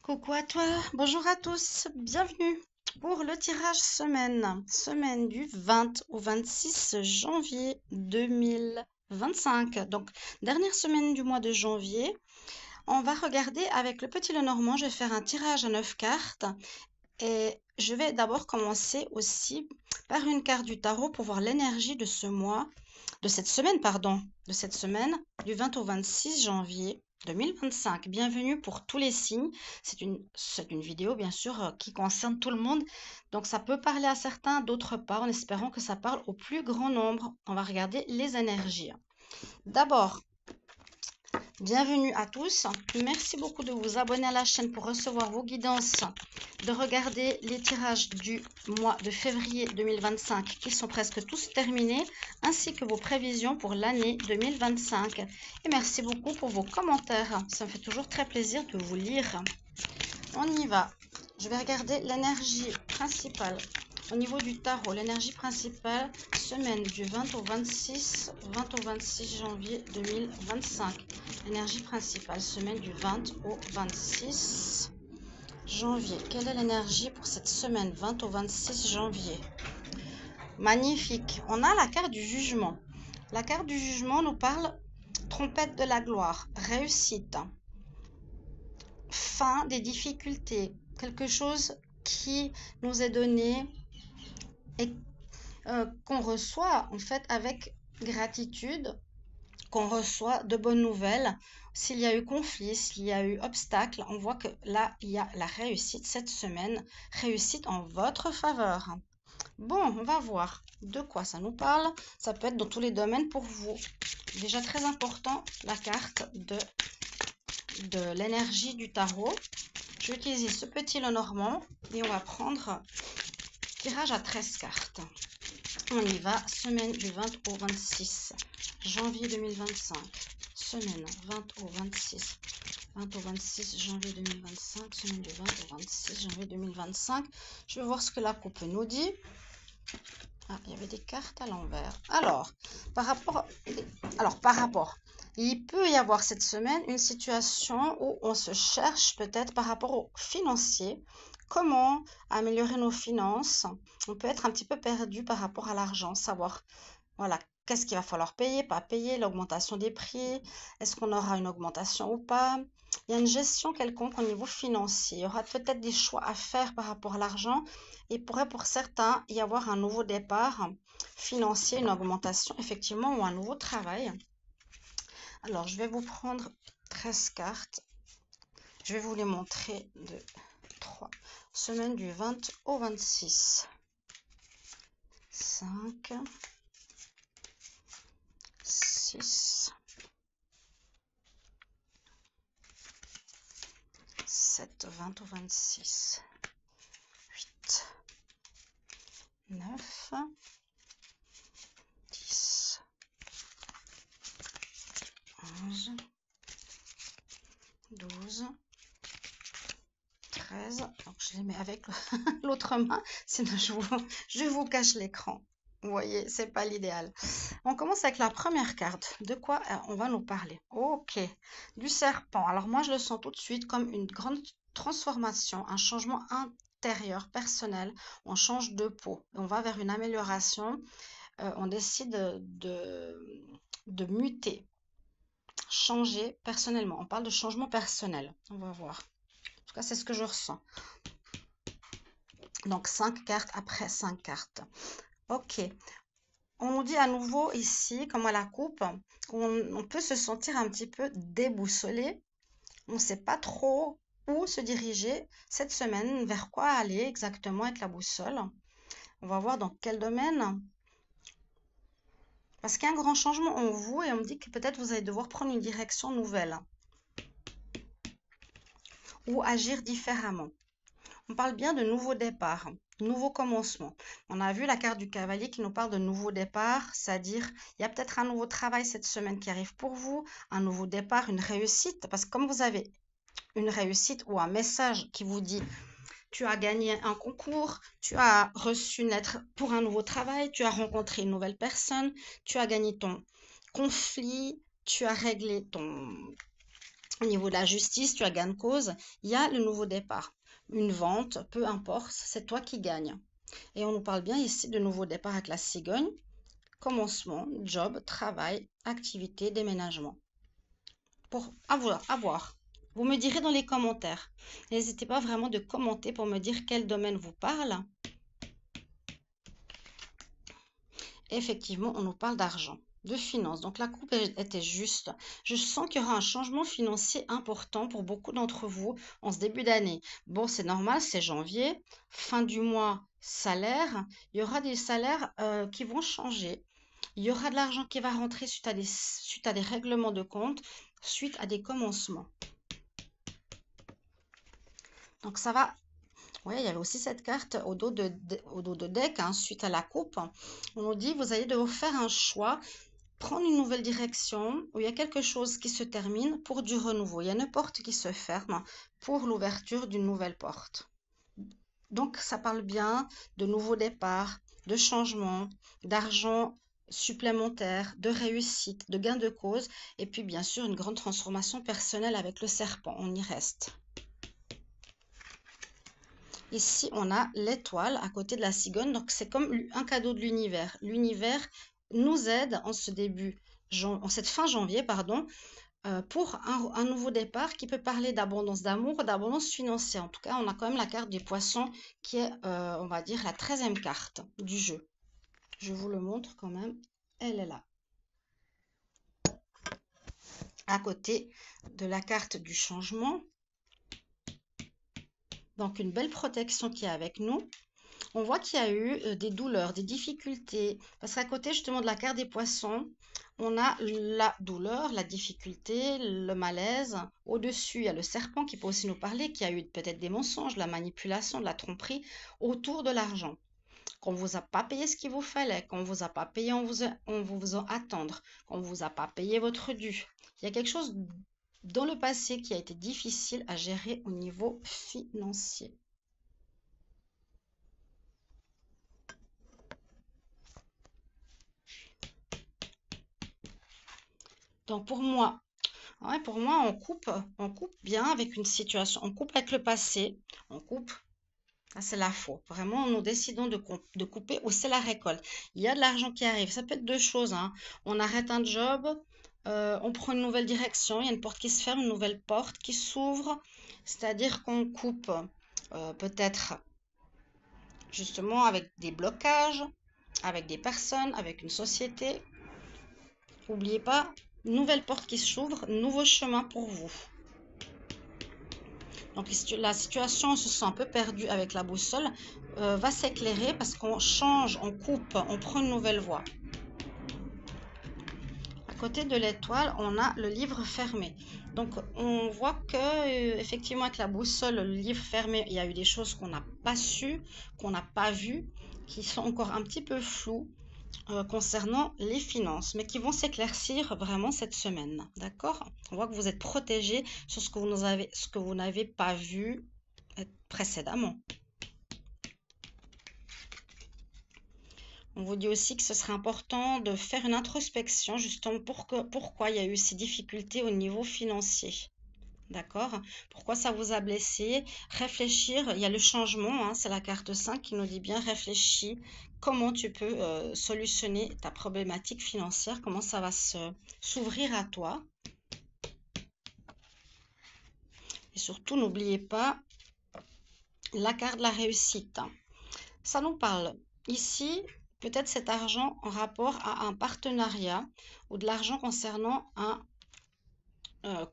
Coucou à toi, bonjour à tous, bienvenue pour le tirage semaine du 20 au 26 janvier 2025. Donc, dernière semaine du mois de janvier, on va regarder avec le petit Lenormand. Je vais faire un tirage à 9 cartes et je vais d'abord commencer aussi par une carte du tarot pour voir l'énergie de ce mois, de cette semaine, pardon, de cette semaine du 20 au 26 janvier 2025. Bienvenue pour tous les signes. C'est une vidéo, bien sûr, qui concerne tout le monde. Donc, ça peut parler à certains, d'autres pas, en espérant que ça parle au plus grand nombre. On va regarder les énergies. D'abord, bienvenue à tous. Merci beaucoup de vous abonner à la chaîne pour recevoir vos guidances, de regarder les tirages du mois de février 2025 qui sont presque tous terminés, ainsi que vos prévisions pour l'année 2025. Et merci beaucoup pour vos commentaires. Ça me fait toujours très plaisir de vous lire. On y va. Je vais regarder l'énergie principale. Au niveau du tarot, l'énergie principale, semaine du 20 au 26 janvier 2025. Énergie principale, semaine du 20 au 26 janvier. Quelle est l'énergie pour cette semaine 20 au 26 janvier? Magnifique. On a la carte du jugement. La carte du jugement nous parle trompette de la gloire, réussite, fin des difficultés, quelque chose qui nous est donné et qu'on reçoit en fait avec gratitude, qu'on reçoit de bonnes nouvelles. S'il y a eu conflit, s'il y a eu obstacle, on voit que là, il y a la réussite cette semaine, réussite en votre faveur. Bon, on va voir de quoi ça nous parle. Ça peut être dans tous les domaines pour vous. Déjà très important, la carte de l'énergie du tarot. Je vais utiliser ce petit Lenormand et on va prendre tirage à 13 cartes. On y va, semaine du 20 au 26 janvier 2025. Semaine 20 au 26. 20 au 26 janvier 2025. Semaine du 20 au 26 janvier 2025. Je vais voir ce que la coupe nous dit. Ah, il y avait des cartes à l'envers. Alors, par rapport, il peut y avoir cette semaine une situation où on se cherche peut-être par rapport au financier. Comment améliorer nos finances? On peut être un petit peu perdu par rapport à l'argent, savoir, voilà, qu'est-ce qu'il va falloir payer, pas payer, l'augmentation des prix, est-ce qu'on aura une augmentation ou pas? Il y a une gestion quelconque au niveau financier. Il y aura peut-être des choix à faire par rapport à l'argent. Il pourrait pour certains y avoir un nouveau départ financier, une augmentation effectivement ou un nouveau travail. Alors, je vais vous prendre 13 cartes. Je vais vous les montrer de 3. Semaine du 20 au 26. 5, 6, 7, 20 au 26. 8, 9, 10, 11, 12, 13. Donc je les mets avec l'autre main, sinon je vous cache l'écran. Vous voyez, c'est pas l'idéal. On commence avec la première carte. De quoi on va nous parler? Ok, du serpent. Alors moi, je le sens tout de suite comme une grande transformation, un changement intérieur, personnel. On change de peau. On va vers une amélioration. On décide de muter, changer personnellement. On parle de changement personnel. On va voir. En tout cas, c'est ce que je ressens. Donc, 5 cartes après 5 cartes. Ok. On nous dit à nouveau ici, comme à la coupe, on peut se sentir un petit peu déboussolé. On ne sait pas trop où se diriger cette semaine, vers quoi aller exactement avec la boussole. On va voir dans quel domaine. Parce qu'il y a un grand changement en vous et on me dit que peut-être vous allez devoir prendre une direction nouvelle ou agir différemment. On parle bien de nouveau départ, nouveau commencement. On a vu la carte du cavalier qui nous parle de nouveau départ, c'est-à-dire il y a peut-être un nouveau travail cette semaine qui arrive pour vous, un nouveau départ, une réussite. Parce que comme vous avez une réussite ou un message qui vous dit tu as gagné un concours, tu as reçu une lettre pour un nouveau travail, tu as rencontré une nouvelle personne, tu as gagné ton conflit, tu as réglé Au niveau de la justice, tu as gain de cause, il y a le nouveau départ. Une vente, peu importe, c'est toi qui gagnes. Et on nous parle bien ici de nouveau départ avec la cigogne. Commencement, job, travail, activité, déménagement. Pour avoir. Vous me direz dans les commentaires. N'hésitez pas vraiment de commenter pour me dire quel domaine vous parle. Effectivement, on nous parle d'argent, de finances. Donc la coupe était juste. Je sens qu'il y aura un changement financier important pour beaucoup d'entre vous en ce début d'année. Bon, c'est normal, c'est janvier, fin du mois, salaire. Il y aura des salaires qui vont changer. Il y aura de l'argent qui va rentrer suite à des règlements de compte, suite à des commencements. Donc ça va. Oui, il y avait aussi cette carte au dos de deck, hein, suite à la coupe. On nous dit, vous allez devoir faire un choix, prendre une nouvelle direction, où il y a quelque chose qui se termine pour du renouveau. Il y a une porte qui se ferme pour l'ouverture d'une nouvelle porte. Donc, ça parle bien de nouveaux départs, de changements, d'argent supplémentaire, de réussite, de gain de cause, et puis bien sûr une grande transformation personnelle avec le serpent. On y reste. Ici, on a l'étoile à côté de la cigogne. Donc, c'est comme un cadeau de l'univers. L'univers nous aide en cette fin janvier, pardon, pour un nouveau départ qui peut parler d'abondance d'amour, d'abondance financière. En tout cas, on a quand même la carte des poissons qui est, on va dire, la 13e carte du jeu. Je vous le montre quand même. Elle est là. À côté de la carte du changement. Donc, une belle protection qui est avec nous. On voit qu'il y a eu des douleurs, des difficultés. Parce qu'à côté justement de la carte des poissons, on a la douleur, la difficulté, le malaise. Au-dessus, il y a le serpent qui peut aussi nous parler, qui a eu peut-être des mensonges, de la manipulation, de la tromperie autour de l'argent. Qu'on ne vous a pas payé ce qu'il vous fallait, qu'on ne vous a pas payé en vous faisant attendre, qu'on ne vous a pas payé votre dû. Il y a quelque chose dans le passé qui a été difficile à gérer au niveau financier. Donc pour moi, ouais, pour moi, on coupe bien avec une situation, on coupe avec le passé, on coupe, ça c'est la faux. Vraiment, nous décidons de couper ou c'est la récolte. Il y a de l'argent qui arrive, ça peut être deux choses, hein. On arrête un job, on prend une nouvelle direction, il y a une porte qui se ferme, une nouvelle porte qui s'ouvre, c'est-à-dire qu'on coupe peut-être justement avec des blocages, avec des personnes, avec une société. N'oubliez pas, nouvelle porte qui s'ouvre, nouveau chemin pour vous. Donc la situation, on se sent un peu perdu avec la boussole, va s'éclairer parce qu'on change, on coupe, on prend une nouvelle voie. À côté de l'étoile, on a le livre fermé. Donc on voit que effectivement avec la boussole, le livre fermé, il y a eu des choses qu'on n'a pas su, qu'on n'a pas vues, qui sont encore un petit peu floues concernant les finances, mais qui vont s'éclaircir vraiment cette semaine. D'accord? On voit que vous êtes protégé sur ce que vous n'avez pas vu précédemment. On vous dit aussi que ce serait important de faire une introspection justement pourquoi il y a eu ces difficultés au niveau financier. D'accord? Pourquoi ça vous a blessé? Réfléchir, il y a le changement, hein, c'est la carte 5 qui nous dit bien réfléchis comment tu peux solutionner ta problématique financière, comment ça va s'ouvrir à toi. Et surtout, n'oubliez pas la carte de la réussite. Ça nous parle ici, peut-être cet argent en rapport à un partenariat ou de l'argent concernant un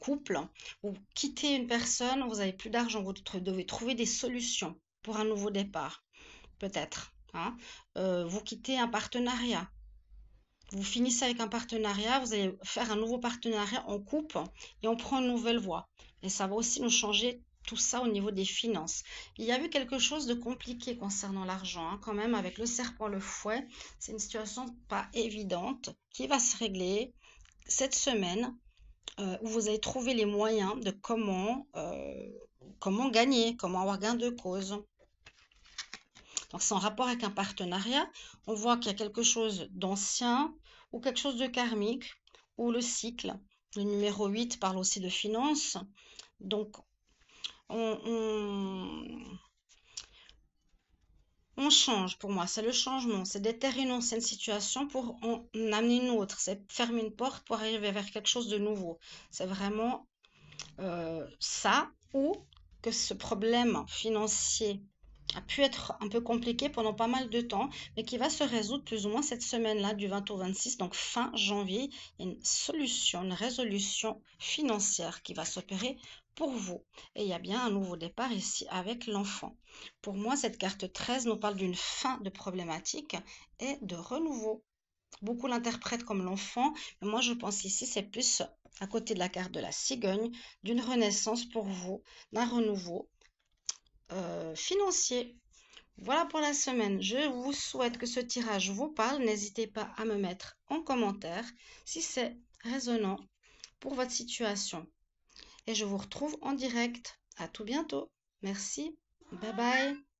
couple. Vous quittez une personne, vous n'avez plus d'argent, vous devez trouver des solutions pour un nouveau départ, peut-être. Hein. Vous quittez un partenariat. Vous finissez avec un partenariat, vous allez faire un nouveau partenariat, on coupe et on prend une nouvelle voie. Et ça va aussi nous changer tout ça au niveau des finances. Il y a eu quelque chose de compliqué concernant l'argent, hein, quand même, avec le serpent, le fouet. C'est une situation pas évidente qui va se régler cette semaine où vous allez trouver les moyens de comment gagner, comment avoir gain de cause. Donc c'est en rapport avec un partenariat. On voit qu'il y a quelque chose d'ancien ou quelque chose de karmique ou le cycle Le numéro 8 parle aussi de finances. Donc, on change pour moi, c'est le changement, c'est déterrer une ancienne situation pour en amener une autre, c'est fermer une porte pour arriver vers quelque chose de nouveau. C'est vraiment ça, ou que ce problème financier a pu être un peu compliqué pendant pas mal de temps, mais qui va se résoudre plus ou moins cette semaine-là, du 20 au 26, donc fin janvier. Il y a une solution, une résolution financière qui va s'opérer pour vous. Et il y a bien un nouveau départ ici avec l'enfant. Pour moi, cette carte 13 nous parle d'une fin de problématique et de renouveau. Beaucoup l'interprètent comme l'enfant, mais moi je pense ici c'est plus à côté de la carte de la cigogne, d'une renaissance pour vous, d'un renouveau financier. Voilà pour la semaine. Je vous souhaite que ce tirage vous parle. N'hésitez pas à me mettre en commentaire si c'est résonnant pour votre situation. Et je vous retrouve en direct. À tout bientôt. Merci. Bye bye.